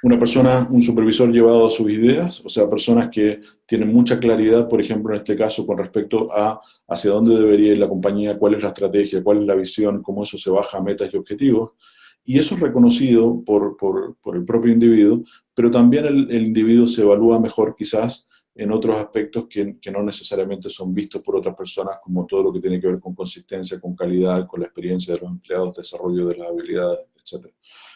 Speaker 1: una persona, un supervisor llevado a sus ideas, o sea, personas que tienen mucha claridad, por ejemplo, en este caso, con respecto a hacia dónde debería ir la compañía, cuál es la estrategia, cuál es la visión, cómo eso se baja a metas y objetivos. Y eso es reconocido por el propio individuo, pero también el individuo se evalúa mejor quizás en otros aspectos que no necesariamente son vistos por otras personas, como todo lo que tiene que ver con consistencia, con calidad, con la experiencia de los empleados, desarrollo de las habilidades, etc.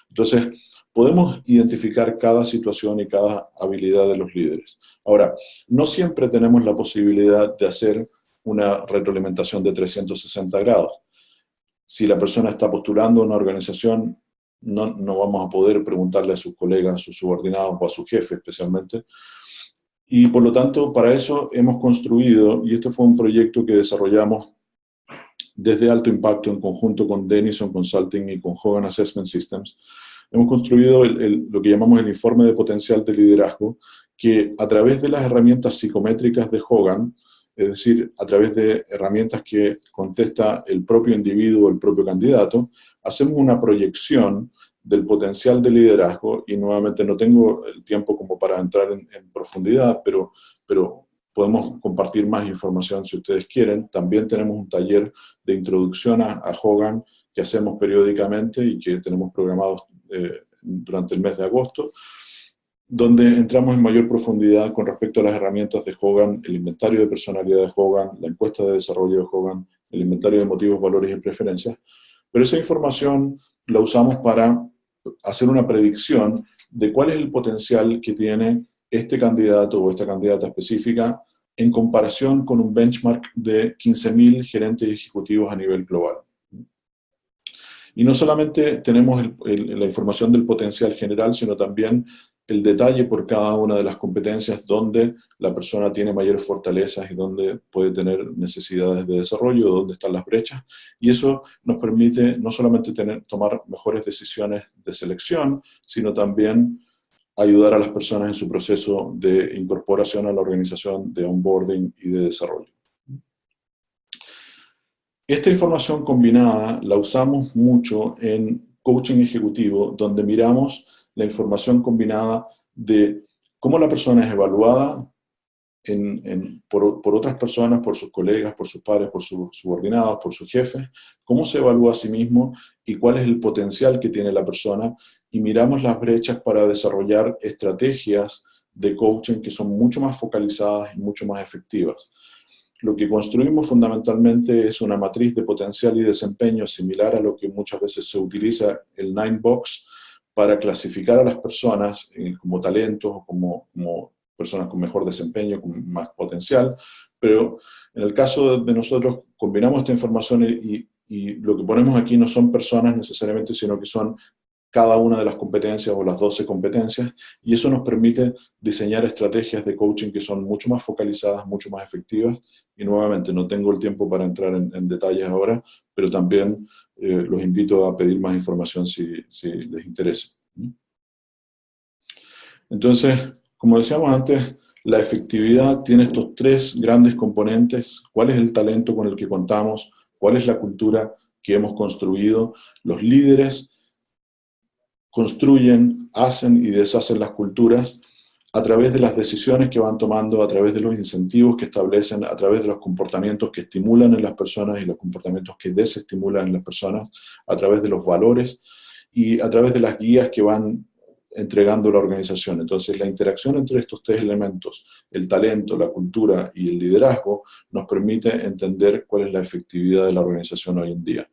Speaker 1: Entonces, podemos identificar cada situación y cada habilidad de los líderes. Ahora, no siempre tenemos la posibilidad de hacer una retroalimentación de 360 grados. Si la persona está postulando a una organización, no vamos a poder preguntarle a sus colegas, a sus subordinados o a su jefe especialmente. Y por lo tanto, para eso hemos construido, y este fue un proyecto que desarrollamos desde Alto Impacto en conjunto con Denison Consulting y con Hogan Assessment Systems, hemos construido lo que llamamos el informe de potencial de liderazgo, que a través de las herramientas psicométricas de Hogan, es decir, a través de herramientas que contesta el propio individuo, el propio candidato, hacemos una proyección del potencial de liderazgo, y nuevamente no tengo el tiempo como para entrar en profundidad, pero podemos compartir más información si ustedes quieren. También tenemos un taller de introducción a Hogan que hacemos periódicamente y que tenemos programados durante el mes de agosto, donde entramos en mayor profundidad con respecto a las herramientas de Hogan, el inventario de personalidad de Hogan, la encuesta de desarrollo de Hogan, el inventario de motivos, valores y preferencias. Pero esa información la usamos para hacer una predicción de cuál es el potencial que tiene este candidato o esta candidata específica en comparación con un benchmark de 15.000 gerentes ejecutivos a nivel global. Y no solamente tenemos la información del potencial general, sino también el detalle por cada una de las competencias donde la persona tiene mayores fortalezas y donde puede tener necesidades de desarrollo, donde están las brechas. Y eso nos permite no solamente tomar mejores decisiones de selección, sino también ayudar a las personas en su proceso de incorporación a la organización, de onboarding y de desarrollo. Esta información combinada la usamos mucho en coaching ejecutivo, donde miramos la información combinada de cómo la persona es evaluada por otras personas, por sus colegas, por sus pares, por sus subordinados, por sus jefes, cómo se evalúa a sí mismo y cuál es el potencial que tiene la persona, y miramos las brechas para desarrollar estrategias de coaching que son mucho más focalizadas y mucho más efectivas. Lo que construimos fundamentalmente es una matriz de potencial y desempeño similar a lo que muchas veces se utiliza el 9-Box para clasificar a las personas como talentos o como personas con mejor desempeño, con más potencial, pero en el caso de nosotros combinamos esta información y lo que ponemos aquí no son personas necesariamente, sino que son cada una de las competencias o las 12 competencias, y eso nos permite diseñar estrategias de coaching que son mucho más focalizadas, mucho más efectivas. Y nuevamente, no tengo el tiempo para entrar en detalles ahora, pero también los invito a pedir más información si les interesa. Entonces, como decíamos antes, la efectividad tiene estos tres grandes componentes: cuál es el talento con el que contamos, cuál es la cultura que hemos construido. Los líderes construyen, hacen y deshacen las culturas a través de las decisiones que van tomando, a través de los incentivos que establecen, a través de los comportamientos que estimulan en las personas y los comportamientos que desestimulan en las personas, a través de los valores y a través de las guías que van entregando la organización. Entonces, la interacción entre estos tres elementos, el talento, la cultura y el liderazgo, nos permite entender cuál es la efectividad de la organización hoy en día.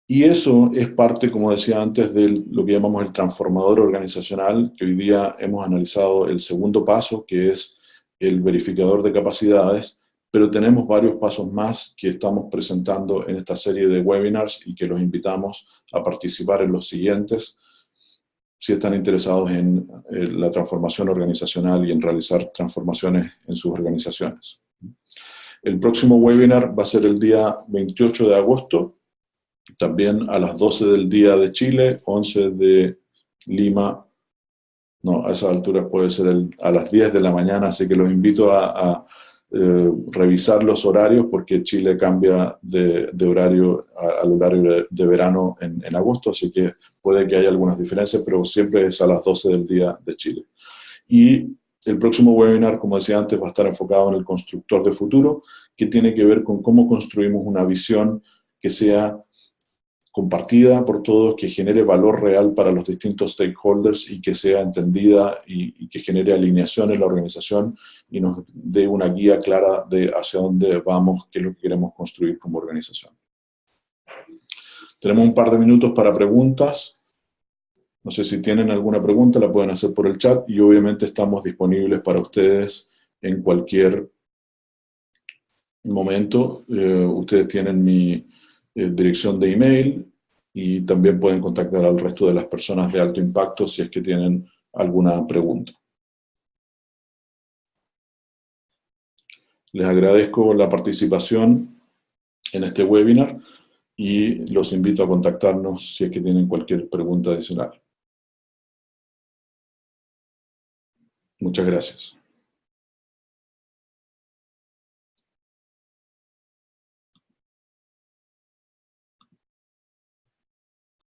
Speaker 1: Y eso es parte, como decía antes, de lo que llamamos el transformador organizacional, que hoy día hemos analizado el segundo paso, que es el verificador de capacidades, pero tenemos varios pasos más que estamos presentando en esta serie de webinars y que los invitamos a participar en los siguientes si están interesados en la transformación organizacional y en realizar transformaciones en sus organizaciones. El próximo webinar va a ser el día 28 de agosto, también a las 12 del día de Chile, 11 de Lima. No, a esa altura puede ser a las 10 de la mañana, así que los invito a revisar los horarios porque Chile cambia de horario al horario de verano en agosto, así que puede que haya algunas diferencias, pero siempre es a las 12 del día de Chile. Y el próximo webinar, como decía antes, va a estar enfocado en el constructor de futuro, que tiene que ver con cómo construimos una visión que sea compartida por todos, que genere valor real para los distintos stakeholders y que sea entendida y que genere alineación en la organización y nos dé una guía clara de hacia dónde vamos, qué es lo que queremos construir como organización. Tenemos un par de minutos para preguntas. No sé si tienen alguna pregunta, la pueden hacer por el chat y obviamente estamos disponibles para ustedes en cualquier momento. Ustedes tienen mi dirección de email y también pueden contactar al resto de las personas de alto impacto si es que tienen alguna pregunta. Les agradezco la participación en este webinar y los invito a contactarnos si es que tienen cualquier pregunta adicional. Muchas gracias.